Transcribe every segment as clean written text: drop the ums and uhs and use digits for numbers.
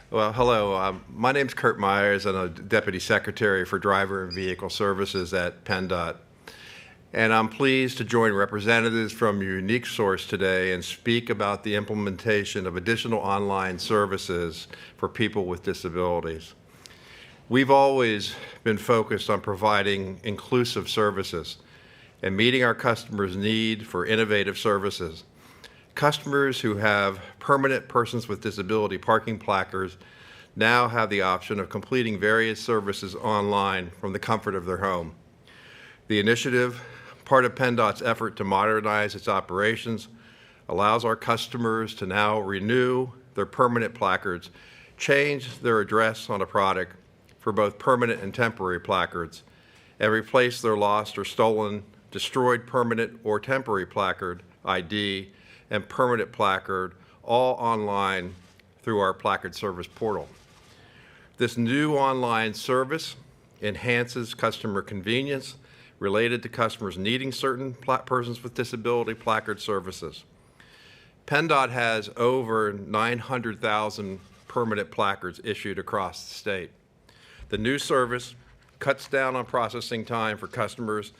Well, hello. My name's Kurt Myers. I'm a Deputy Secretary for Driver and Vehicle Services at PennDOT. And I'm pleased to join representatives from Unique Source today and speak about the implementation of additional online services for people with disabilities. We've always been focused on providing inclusive services and meeting our customers' need for innovative services. Customers who have permanent persons with disability parking placards now have the option of completing various services online from the comfort of their home. The initiative, part of PennDOT's effort to modernize its operations, allows our customers to now renew their permanent placards, change their address on a product for both permanent and temporary placards, and replace their lost or stolen, destroyed permanent or temporary placard ID and permanent placard all online through our placard service portal. This new online service enhances customer convenience related to customers needing certain persons with disability placard services. PennDOT has over 900,000 permanent placards issued across the state. The new service cuts down on processing time for customers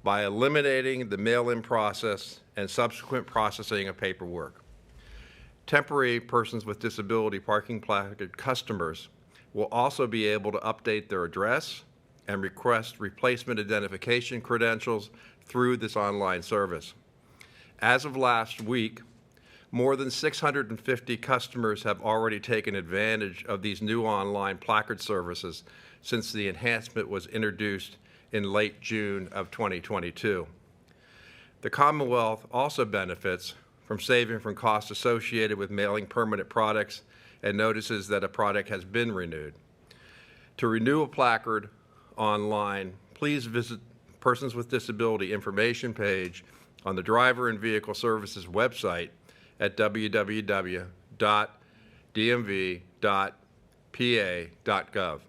by eliminating the mail-in process and subsequent processing of paperwork. Temporary persons with disability parking placard customers will also be able to update their address and request replacement identification credentials through this online service. As of last week, more than 650 customers have already taken advantage of these new online placard services since the enhancement was introduced in late June of 2022. The Commonwealth also benefits from saving from costs associated with mailing permanent products and notices that a product has been renewed. To renew a placard online, please visit Persons with Disability information page on the Driver and Vehicle Services website at www.dmv.pa.gov.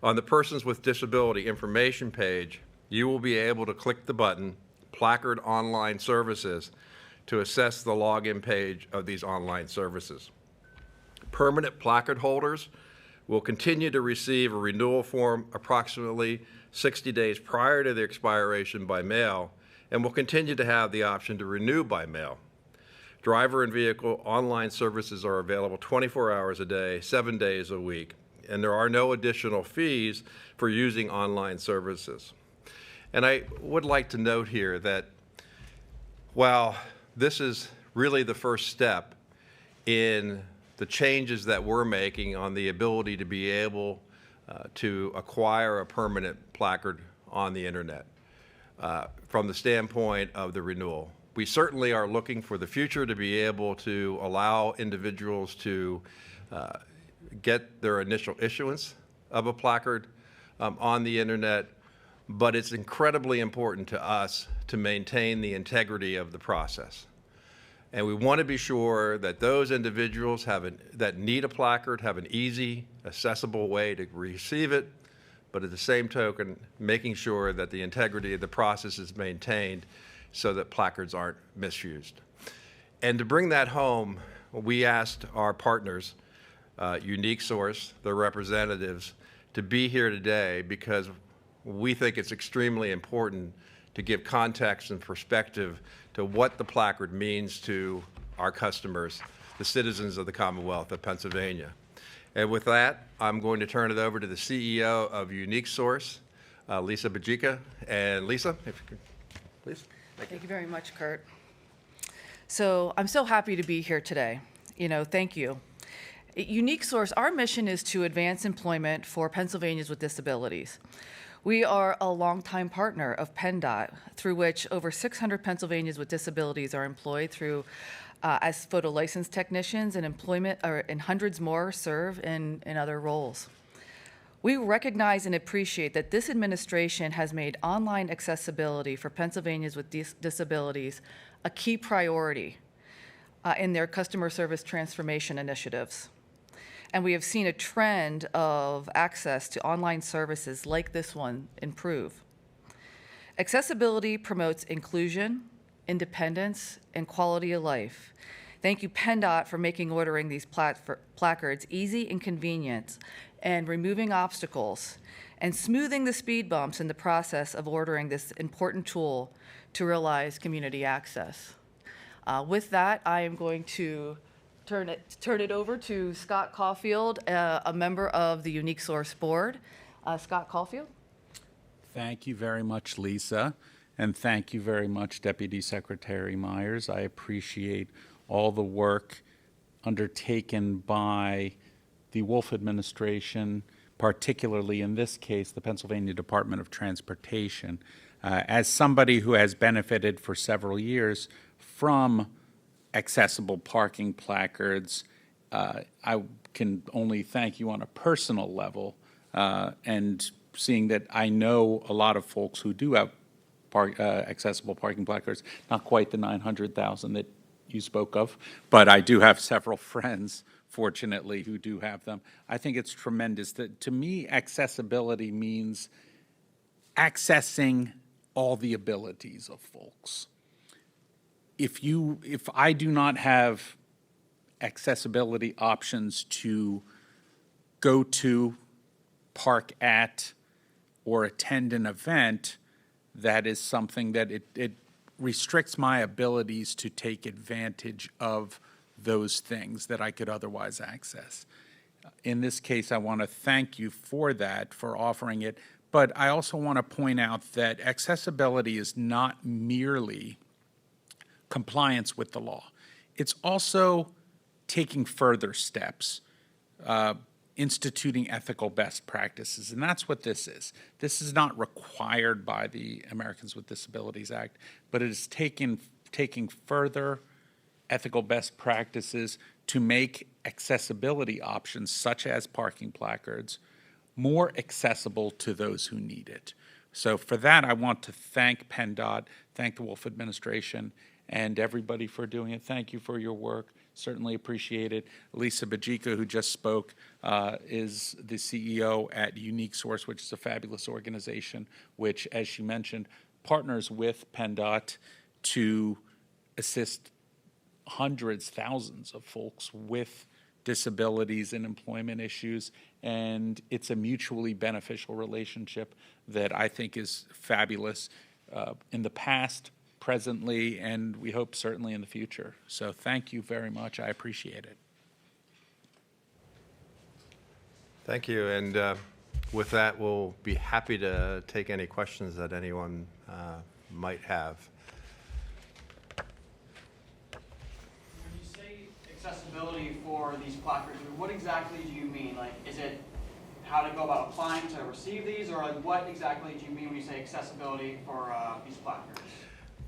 On the Persons with Disability information page, you will be able to click the button Placard Online Services to assess the login page of these online services. Permanent placard holders will continue to receive a renewal form approximately 60 days prior to the expiration by mail and will continue to have the option to renew by mail. Driver and vehicle online services are available 24 hours a day, 7 days a week, and there are no additional fees for using online services. And I would like to note here that while this is really the first step in the changes that we're making on the ability to be able to acquire a permanent placard on the internet from the standpoint of the renewal. We certainly are looking for the future to be able to allow individuals to get their initial issuance of a placard on the internet, but it's incredibly important to us to maintain the integrity of the process. And we want to be sure that those individuals that need a placard have an easy, accessible way to receive it, but at the same token, making sure that the integrity of the process is maintained so that placards aren't misused. And to bring that home, we asked our partners, Unique Source, their representatives, to be here today because we think it's extremely important to give context and perspective to what the placard means to our customers, the citizens of the Commonwealth of Pennsylvania. And with that, I'm going to turn it over to the CEO of Unique Source, Lisa Bajica. And Lisa, if you could, please. Thank you very much, Kurt. So I'm so happy to be here today. Thank you. At Unique Source, our mission is to advance employment for Pennsylvanians with disabilities. We are a longtime partner of PennDOT, through which over 600 Pennsylvanians with disabilities are employed through as photo license technicians, and and hundreds more serve in other roles. We recognize and appreciate that this administration has made online accessibility for Pennsylvanians with disabilities a key priority in their customer service transformation initiatives. And we have seen a trend of access to online services like this one improve. Accessibility promotes inclusion, independence, and quality of life. Thank you, PennDOT, for making ordering these placards easy and convenient, and removing obstacles, and smoothing the speed bumps in the process of ordering this important tool to realize community access. With that, I am going to turn it over to Scott Caufield, a member of the Unique Source Board. Scott Caufield. Thank you very much, Lisa, and thank you very much, Deputy Secretary Myers. I appreciate all the work undertaken by the Wolf administration, particularly in this case, the Pennsylvania Department of Transportation. As somebody who has benefited for several years from accessible parking placards, I can only thank you on a personal level, and seeing that I know a lot of folks who do have accessible parking placards, not quite the 900,000 that you spoke of, but I do have several friends, fortunately, who do have them. I think it's tremendous. That, to me, accessibility means accessing all the abilities of folks. If I do not have accessibility options to go to, park at, or attend an event, that is something that it restricts my abilities to take advantage of those things that I could otherwise access. In this case, I want to thank you for that, for offering it, but I also want to point out that accessibility is not merely compliance with the law. It's also taking further steps, instituting ethical best practices, and that's what this is. This is not required by the Americans with Disabilities Act, but it is taking further ethical best practices to make accessibility options, such as parking placards, more accessible to those who need it. So for that, I want to thank PennDOT, thank the Wolf administration, and everybody for doing it. Thank you for your work. Certainly appreciate it. Lisa Bajika, who just spoke, is the CEO at Unique Source, which is a fabulous organization, which, as she mentioned, partners with PennDOT to assist hundreds, thousands of folks with disabilities and employment issues. And it's a mutually beneficial relationship that I think is fabulous in the past, presently, and we hope certainly in the future. So thank you very much. I appreciate it. Thank you. And with that, we'll be happy to take any questions that anyone might have. When you say accessibility for these placards, what exactly do you mean? Like, is it how to go about applying to receive these, or like what exactly do you mean when you say accessibility for these placards?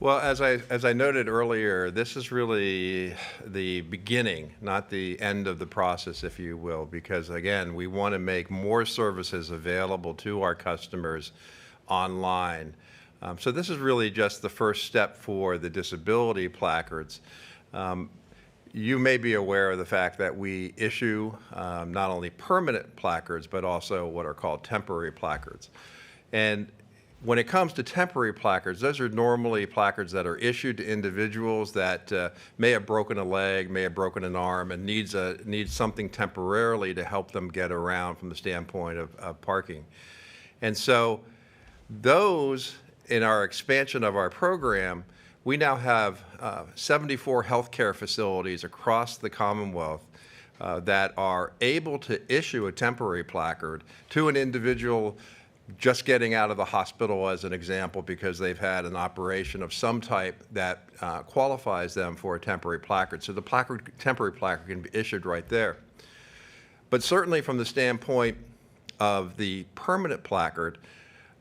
Well, as I noted earlier, this is really the beginning, not the end of the process, if you will, because again, we want to make more services available to our customers online. So this is really just the first step for the disability placards. You may be aware of the fact that we issue not only permanent placards, but also what are called temporary placards. And when it comes to temporary placards, those are normally placards that are issued to individuals that may have broken a leg, may have broken an arm, and needs something temporarily to help them get around from the standpoint of parking. And so those, in our expansion of our program, we now have 74 healthcare facilities across the Commonwealth that are able to issue a temporary placard to an individual just getting out of the hospital, as an example, because they've had an operation of some type that qualifies them for a temporary placard. So the temporary placard can be issued right there. But certainly from the standpoint of the permanent placard,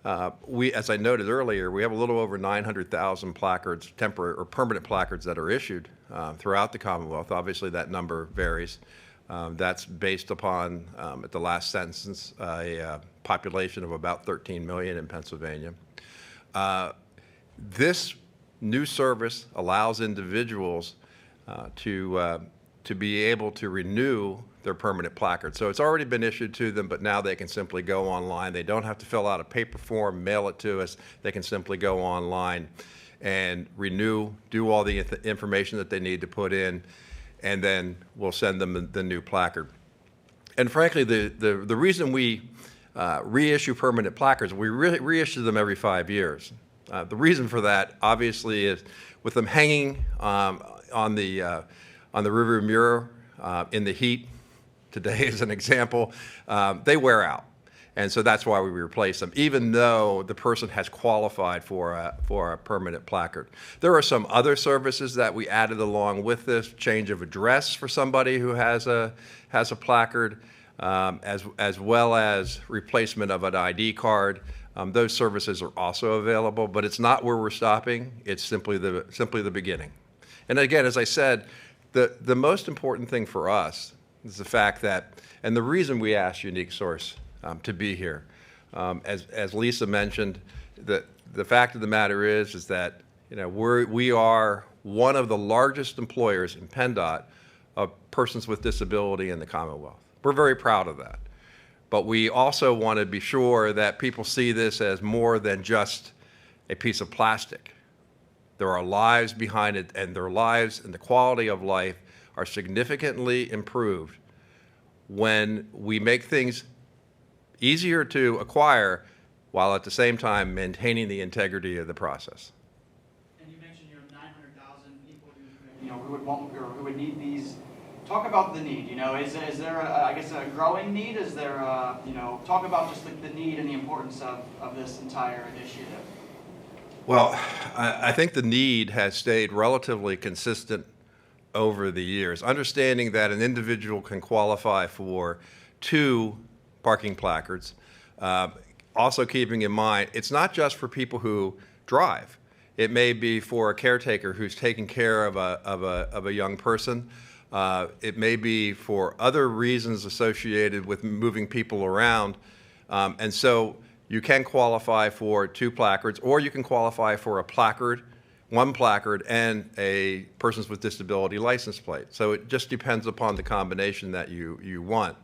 as I noted earlier, we have a little over 900,000 placards, temporary or permanent placards that are issued throughout the Commonwealth. Obviously, that number varies. That's based upon, at the last census, a population of about 13 million in Pennsylvania. This new service allows individuals to be able to renew their permanent placard. So it's already been issued to them, but now they can simply go online. They don't have to fill out a paper form, mail it to us. They can simply go online and renew, do all the information that they need to put in, and then we'll send them the new placard. And frankly, the reason we reissue permanent placards, we reissue them every 5 years. The reason for that, obviously, is with them hanging on the rearview mirror in the heat, today as an example, they wear out. And so that's why we replace them, even though the person has qualified for a permanent placard. There are some other services that we added along with this: change of address for somebody who has a placard, as well as replacement of an ID card. Those services are also available, but it's not where we're stopping. It's simply the beginning. And again, as I said, the most important thing for us is the fact that, and the reason we asked Unique Source to be here, as Lisa mentioned, the fact of the matter is that we are one of the largest employers in PennDOT of persons with disability in the Commonwealth. We're very proud of that. But we also want to be sure that people see this as more than just a piece of plastic. There are lives behind it, and their lives and the quality of life are significantly improved when we make things easier to acquire while at the same time maintaining the integrity of the process. And you mentioned 900,000 people who would want or who would need these. Talk about the need. Is there a growing need? Is there talk about just the need and the importance of this entire initiative? Well, I think the need has stayed relatively consistent over the years, understanding that an individual can qualify for 2 parking placards. Also keeping in mind, it's not just for people who drive. It may be for a caretaker who's taking care of a young person. It may be for other reasons associated with moving people around. And so you can qualify for 2 placards, or you can qualify for a placard, 1 placard, and a persons with disability license plate. So it just depends upon the combination that you want.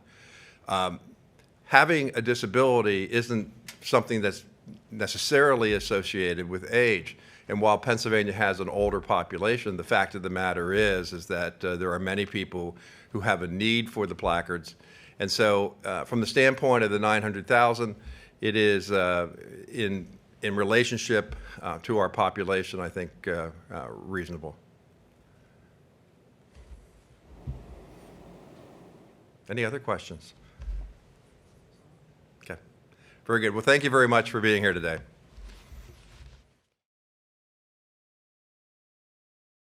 Having a disability isn't something that's necessarily associated with age. And while Pennsylvania has an older population, the fact of the matter is that there are many people who have a need for the placards. And so from the standpoint of the 900,000, it is in relationship to our population, I think, reasonable. Any other questions? Okay. Very good. Well, thank you very much for being here today.